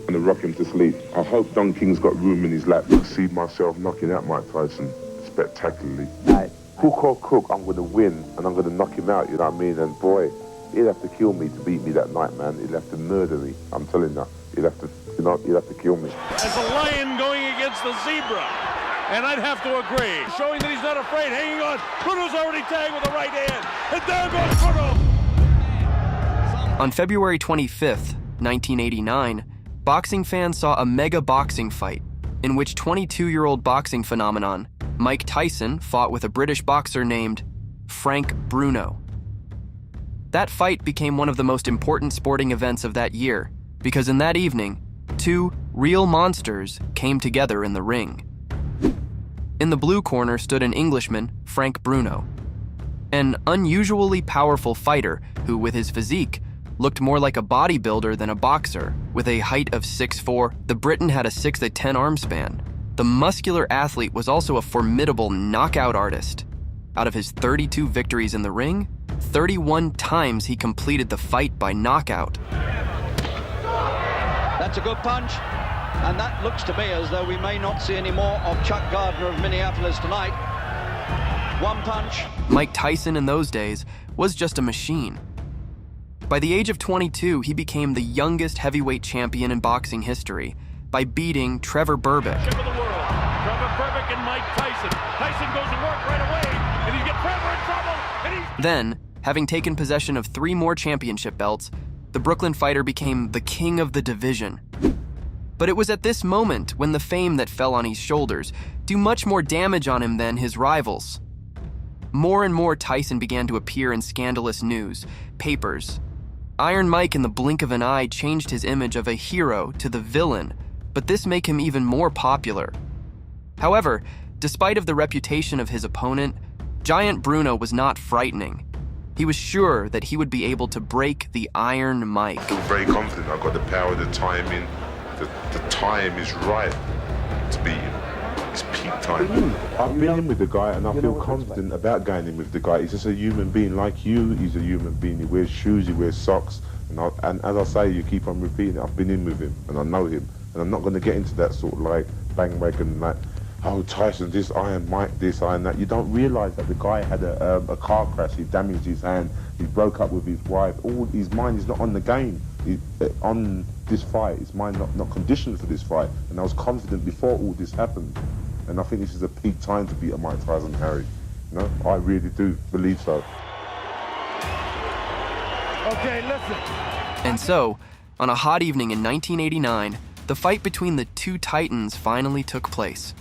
gonna rock him to sleep. I hope Don King's got room in his lap. I see myself knocking out Mike Tyson spectacularly. Hook or crook, I'm gonna win, and I'm gonna knock him out, you know what I mean? And boy, he'd have to kill me to beat me that night, man. He'd have to murder me. I'm telling you, he'd have to, he'd have to kill me. As a lion going against the zebra, and I'd have to agree. Showing that he's not afraid, hanging on. Bruno's already tagged with the right hand, and there goes Bruno. On February 25th, 1989, boxing fans saw a mega boxing fight in which 22-year-old boxing phenomenon Mike Tyson fought with a British boxer named Frank Bruno. That fight became one of the most important sporting events of that year because in that evening, two real monsters came together in the ring. In the blue corner stood an Englishman, Frank Bruno, an unusually powerful fighter who, with his physique, looked more like a bodybuilder than a boxer. With a height of 6'4", the Briton had a 6'10" arm span. The muscular athlete was also a formidable knockout artist. Out of his 32 victories in the ring, 31 times he completed the fight by knockout. That's a good punch, and that looks to me as though we may not see any more of Chuck Gardner of Minneapolis tonight. One punch. Mike Tyson in those days was just a machine. By the age of 22, he became the youngest heavyweight champion in boxing history by beating Trevor Berbick. Trevor Berbick and Mike Tyson. Tyson goes to work right away, and he gets Trevor in trouble. Then, having taken possession of 3 more championship belts, the Brooklyn fighter became the king of the division. But it was at this moment when the fame that fell on his shoulders do much more damage on him than his rivals. More and more Tyson began to appear in scandalous news, papers. Iron Mike in the blink of an eye changed his image of a hero to the villain, but this made him even more popular. However, despite of the reputation of his opponent, Giant Bruno was not frightening. He was sure that he would be able to break the Iron Mike. I feel very confident. I've got the power, the timing. The time is right to beat him. It's peak time. I've been in with the guy and I feel confident about going in with the guy. He's just a human being like you. He's a human being. He wears shoes, he wears socks. And as I say, you keep on repeating it, I've been in with him and I know him. And I'm not going to get into that sort of like bandwagon like, oh, Tyson this, Iron Mike this, Iron that. You don't realise that the guy had a car crash, he damaged his hand, he broke up with his wife. All his mind is not on the game, on this fight. His mind not conditioned for this fight. And I was confident before all this happened. And I think this is a peak time to beat a Mike Tyson, Harry. You know, I really do believe so. Okay, listen. And so, on a hot evening in 1989, the fight between the two titans finally took place.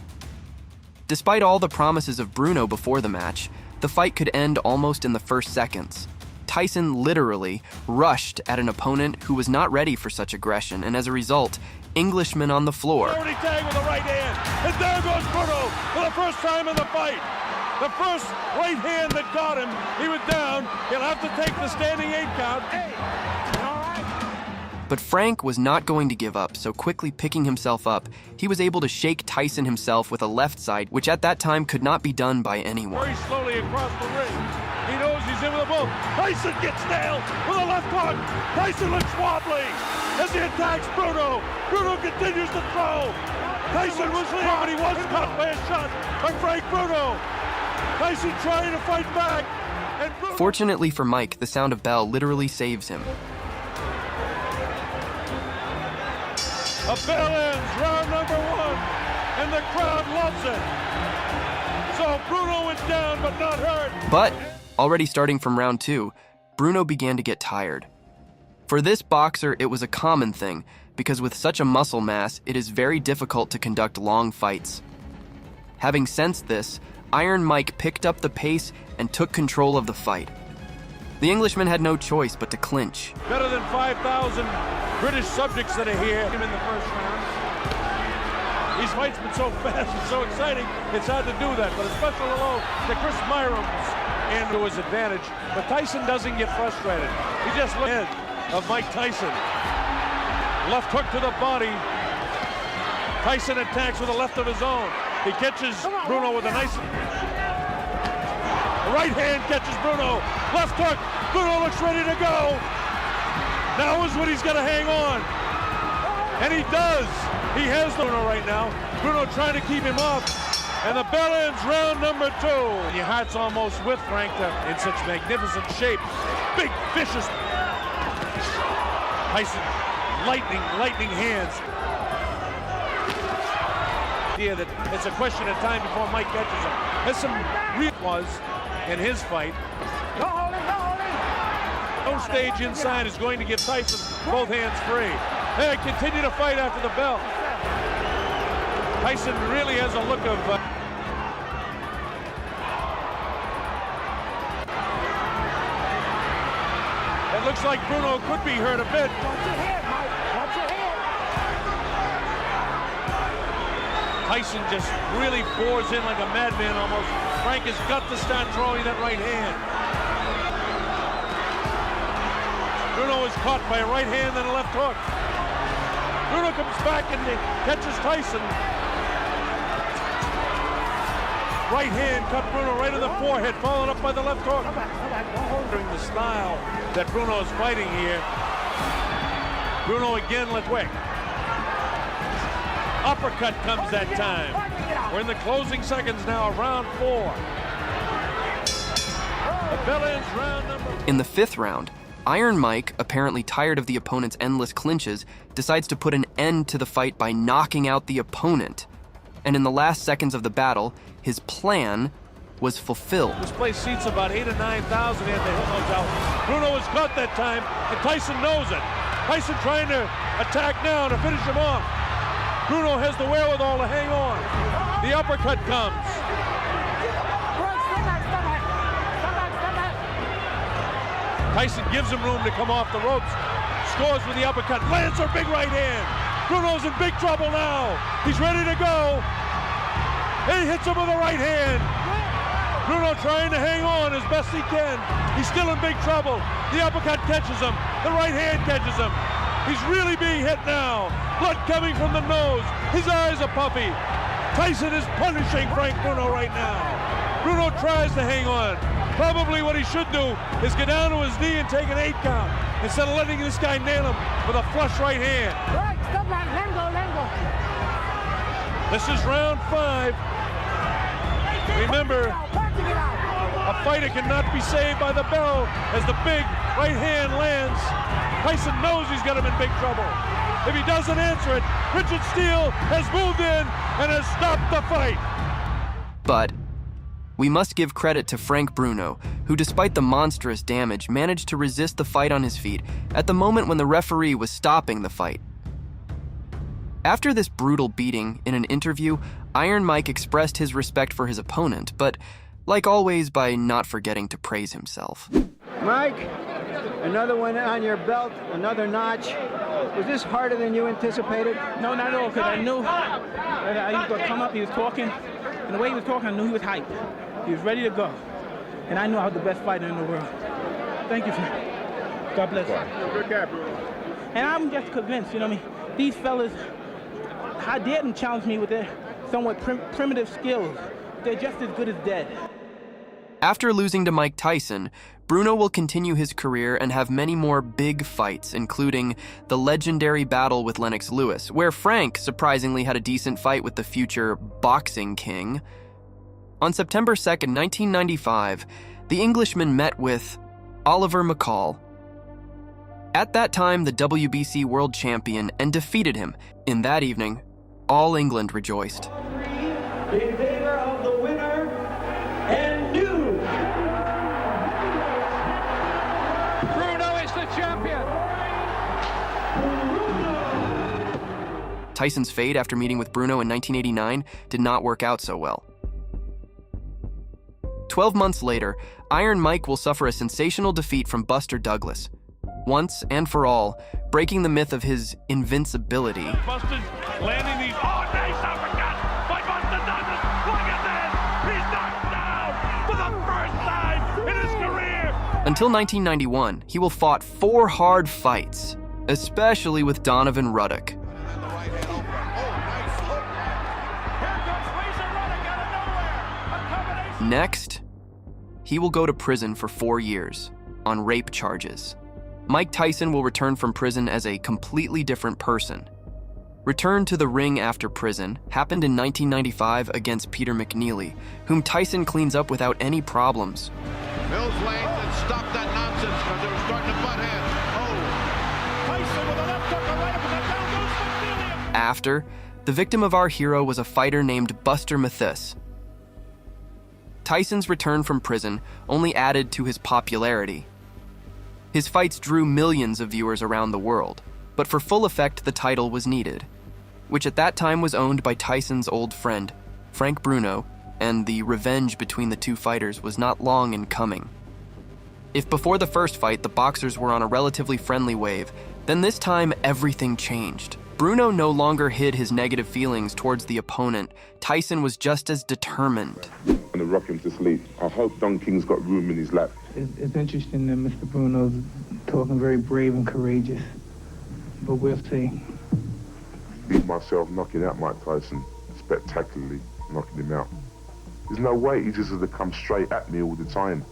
Despite all the promises of Bruno before the match, the fight could end almost in the first seconds. Tyson literally rushed at an opponent who was not ready for such aggression, and as a result, Englishman on the floor. Already tagged with the right hand, and there goes Bruno for the first time in the fight. The first right hand that got him, he was down. He'll have to take the standing 8 count. But Frank was not going to give up, so quickly picking himself up, he was able to shake Tyson himself with a left side, which at that time could not be done by anyone. Very slowly across the ring. He knows he's in with a bull. Tyson gets nailed with a left hook. Tyson looks wobbly as he attacks Bruno. Bruno continues to throw. Tyson was there, but he was caught by a shot by Frank Bruno. Tyson trying to fight back. And Fortunately for Mike, the sound of bell literally saves him. A bell ends, round number 1, and the crowd loves it. So Bruno is down, but not hurt. But, already starting from round 2, Bruno began to get tired. For this boxer, it was a common thing, because with such a muscle mass, it is very difficult to conduct long fights. Having sensed this, Iron Mike picked up the pace and took control of the fight. The Englishman had no choice but to clinch. Better than 5,000 British subjects that are here in the first round. These fights been so fast and so exciting, it's hard to do that. But a special hello to Chris Myram's into his advantage. But Tyson doesn't get frustrated. He just looks ahead of Mike Tyson. Left hook to the body. Tyson attacks with a left of his own. He catches Bruno with a nice right hand, catches Bruno. Left hook. Bruno looks ready to go. Now is when he's going to hang on. And he does. He has Bruno right now. Bruno trying to keep him up. And the bell ends round number 2. Your heart's almost with Frank in such magnificent shape. Big, vicious. Tyson, lightning hands. Yeah, that it's a question of time before Mike catches him. There's some real was in his fight. No stage inside is going to give Tyson both hands free. They continue to fight after the bell. Tyson really has a look of... It looks like Bruno could be hurt a bit. Watch your head, Mike. Watch your head. Tyson just really pours in like a madman almost. Frank has got to start throwing that right hand. Bruno is caught by a right hand and a left hook. Bruno comes back and catches Tyson. Right hand cut Bruno right in the forehead, followed up by the left hook. During the style that Bruno is fighting here. Bruno again, Ledwick. Uppercut comes that time. We're in the closing seconds now of round 4. The bell ends round number... In the 5th round, Iron Mike, apparently tired of the opponent's endless clinches, decides to put an end to the fight by knocking out the opponent. And in the last seconds of the battle, his plan was fulfilled. This place seats about 8,000 or 9,000 at the Hitler's out. Bruno was caught that time, and Tyson knows it. Tyson trying to attack now to finish him off. Bruno has the wherewithal to hang on. The uppercut comes. Tyson gives him room to come off the ropes. Scores with the uppercut. Lands a big right hand. Bruno's in big trouble now. He's ready to go. He hits him with a right hand. Bruno trying to hang on as best he can. He's still in big trouble. The uppercut catches him. The right hand catches him. He's really being hit now. Blood coming from the nose. His eyes are puffy. Tyson is punishing Frank Bruno right now. Bruno tries to hang on. Probably what he should do is get down to his knee and take an 8 count instead of letting this guy nail him with a flush right hand. Right, stop that. Let him go. This is round 5. Remember, a fighter cannot be saved by the bell as the big right hand lands. Tyson knows he's got him in big trouble. If he doesn't answer it, Richard Steele has moved in and has stopped the fight. But we must give credit to Frank Bruno, who despite the monstrous damage managed to resist the fight on his feet at the moment when the referee was stopping the fight. After this brutal beating, in an interview, Iron Mike expressed his respect for his opponent, but like always, by not forgetting to praise himself. Mike, another one on your belt, another notch. Was this harder than you anticipated? No, not at all, because I knew that he was going to come up, he was talking, and the way he was talking, I knew he was hyped. He was ready to go. And I knew I was the best fighter in the world. Thank you, Frank. God bless you. Good guy, bro. And I'm just convinced, you know what I mean? These fellas, how dare them challenge me with their somewhat primitive skills. They're just as good as dead. After losing to Mike Tyson, Bruno will continue his career and have many more big fights, including the legendary battle with Lennox Lewis, where Frank surprisingly had a decent fight with the future boxing king. On September 2nd, 1995, the Englishman met with Oliver McCall. At that time, the WBC world champion, and defeated him. In that evening, all England rejoiced. In favor of the winner and new. Bruno is the champion. Tyson's fate after meeting with Bruno in 1989 did not work out so well. 12 months later, Iron Mike will suffer a sensational defeat from Buster Douglas, once and for all, breaking the myth of his invincibility. Buster's landing these. Oh, nice uppercut by Buster Douglas. Look at this. He's knocked down for the first time in his career. Until 1991, he will fought 4 hard fights, especially with Donovan Ruddock. Next, he will go to prison for 4 years on rape charges. Mike Tyson will return from prison as a completely different person. return to the ring after prison happened in 1995 against Peter McNeely, whom Tyson cleans up without any problems. Mills Lane and stopped that nonsense because they were starting to butt heads. Tyson with a left hook, a right uppercut, down goes McNeely. After, the victim of our hero was a fighter named Buster Mathis. Tyson's return from prison only added to his popularity. His fights drew millions of viewers around the world, but for full effect the title was needed, which at that time was owned by Tyson's old friend, Frank Bruno, and the revenge between the two fighters was not long in coming. If before the first fight the boxers were on a relatively friendly wave, then this time everything changed. Bruno no longer hid his negative feelings towards the opponent. Tyson was just as determined. I'm gonna rock him to sleep. I hope Don King's got room in his lap. It's interesting that Mr. Bruno's talking very brave and courageous, but we'll see. Beat myself knocking out Mike Tyson, spectacularly knocking him out. There's no way, he just has to come straight at me all the time.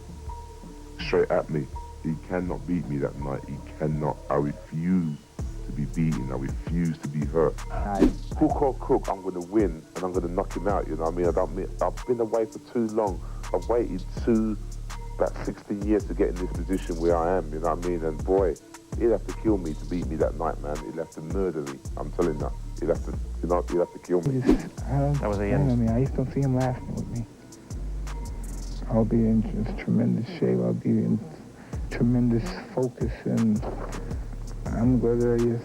Straight at me. He cannot beat me that night, he cannot. I refuse to be beaten, I refuse to be hurt. Hook or crook, I'm gonna win and I'm gonna knock him out, you know what I mean? I've been away for too long. I've waited about 16 years to get in this position where I am, you know what I mean? And boy, he'd have to kill me to beat me that night, man. He'd have to murder me, I'm telling you. He'd have to kill me. That was the end. I mean, I just don't see him laughing with me. I'll be in just tremendous shape. I'll be in tremendous focus, and I'm going to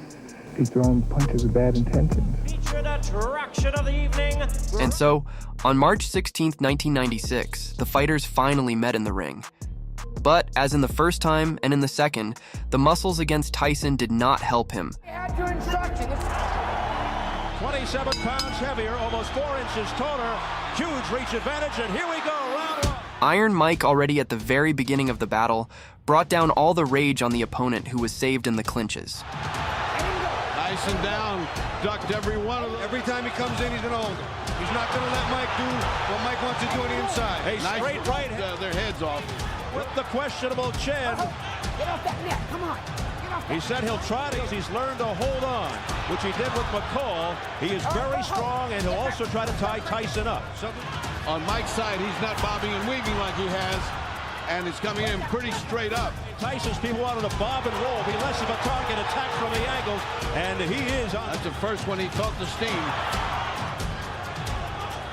be throwing punches with bad intentions. Featured attraction of the evening. And so, on March 16, 1996, the fighters finally met in the ring. But, as in the first time and in the second, the muscles against Tyson did not help him. You had your instructions. 27 pounds heavier, almost 4 inches taller. Huge reach advantage, and here we go, round one. Iron Mike, already at the very beginning of the battle, brought down all the rage on the opponent who was saved in the clinches. Tyson down, ducked every one of them. Every time he comes in, he's going to hold him. He's not going to let Mike do what Mike wants to do on the inside. A Nice straight right hand their heads off. with the questionable chin. Get off that net. Come on. Get off that He said he'll try to. He's learned to hold on, which he did with McCall. He is very strong, and he'll also try to tie Tyson up. On Mike's side, he's not bobbing and weaving like he has, and it's coming in pretty straight up. Tyson's people wanted to bob and roll, be less of a target, attack from the angles, and he is on. That's the first one he felt the steam.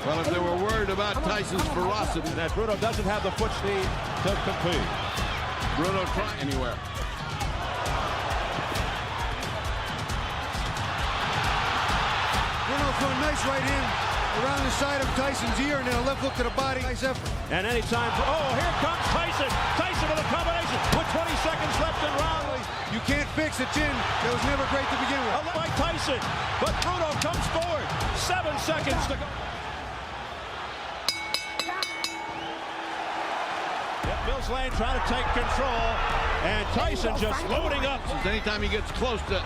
Well, if they were worried about Tyson's ferocity, That Bruno doesn't have the foot speed to compete. Bruno try anywhere. Bruno threw a nice right hand around the side of Tyson's ear and then a left hook to the body. Nice effort. And anytime, oh, here comes Tyson. Tyson with a combination with 20 seconds left in round. You can't fix a chin that was never great to begin with. By Tyson, but Bruno comes forward. 7 seconds to go. Mills Lane trying to take control, and Tyson just loading up. Anytime he gets close to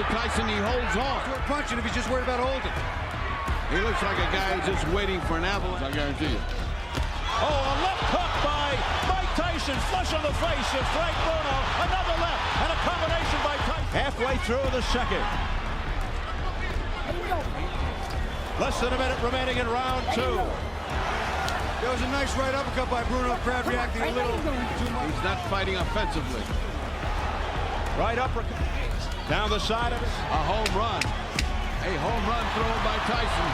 Tyson, he holds on. Short punching if he's just worried about holding. He looks like a guy who's just waiting for an avalanche, I guarantee you. Oh, a left hook by Mike Tyson, flush on the face of Frank Bruno. Another left, and a combination by Tyson. Halfway through the second. Less than a minute remaining in round 2. There was a nice right uppercut by Bruno. Crowd reacting a little too much. He's not fighting offensively. Right uppercut. Down the side of it. A home run. A home run thrown by Tyson.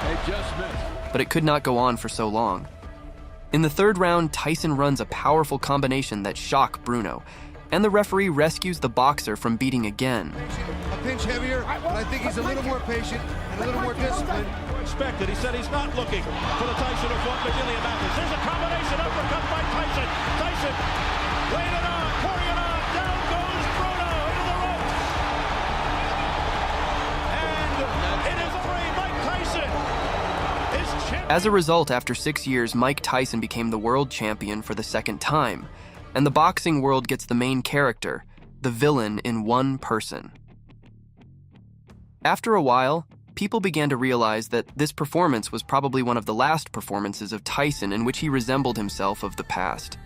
They just missed. But it could not go on for so long. In the third round, Tyson runs a powerful combination that shocked Bruno, and the referee rescues the boxer from beating again. A pinch heavier, but I think he's a little more patient and a little more disciplined. Expected. He said he's not looking for the Tyson who fought McNeely and Mathis. There's a combination uppercut by Tyson. Tyson laying it on, pouring it on. Down goes Bruno into the ropes. And it is free. Mike Tyson is champion. As a result, after 6 years, Mike Tyson became the world champion for the second time, and the boxing world gets the main character, the villain, in one person. After a while, people began to realize that this performance was probably one of the last performances of Tyson in which he resembled himself of the past.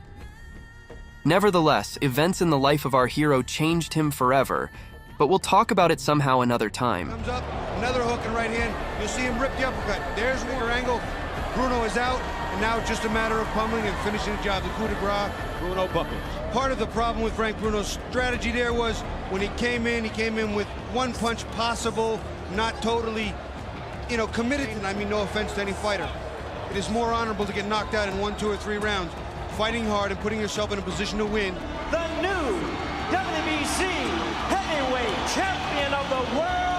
Nevertheless, events in the life of our hero changed him forever, but we'll talk about it somehow another time. Comes up, another hook and right hand. You'll see him rip the uppercut. There's one angle. Bruno is out, and now it's just a matter of pummeling and finishing the job. The coup de grace. Bruno buckles. Part of the problem with Frank Bruno's strategy there was when he came in with one punch possible, not totally, committed. And I mean, no offense to any fighter. It is more honorable to get knocked out in 1, 2, or 3 rounds, fighting hard and putting yourself in a position to win. The new WBC heavyweight champion of the world,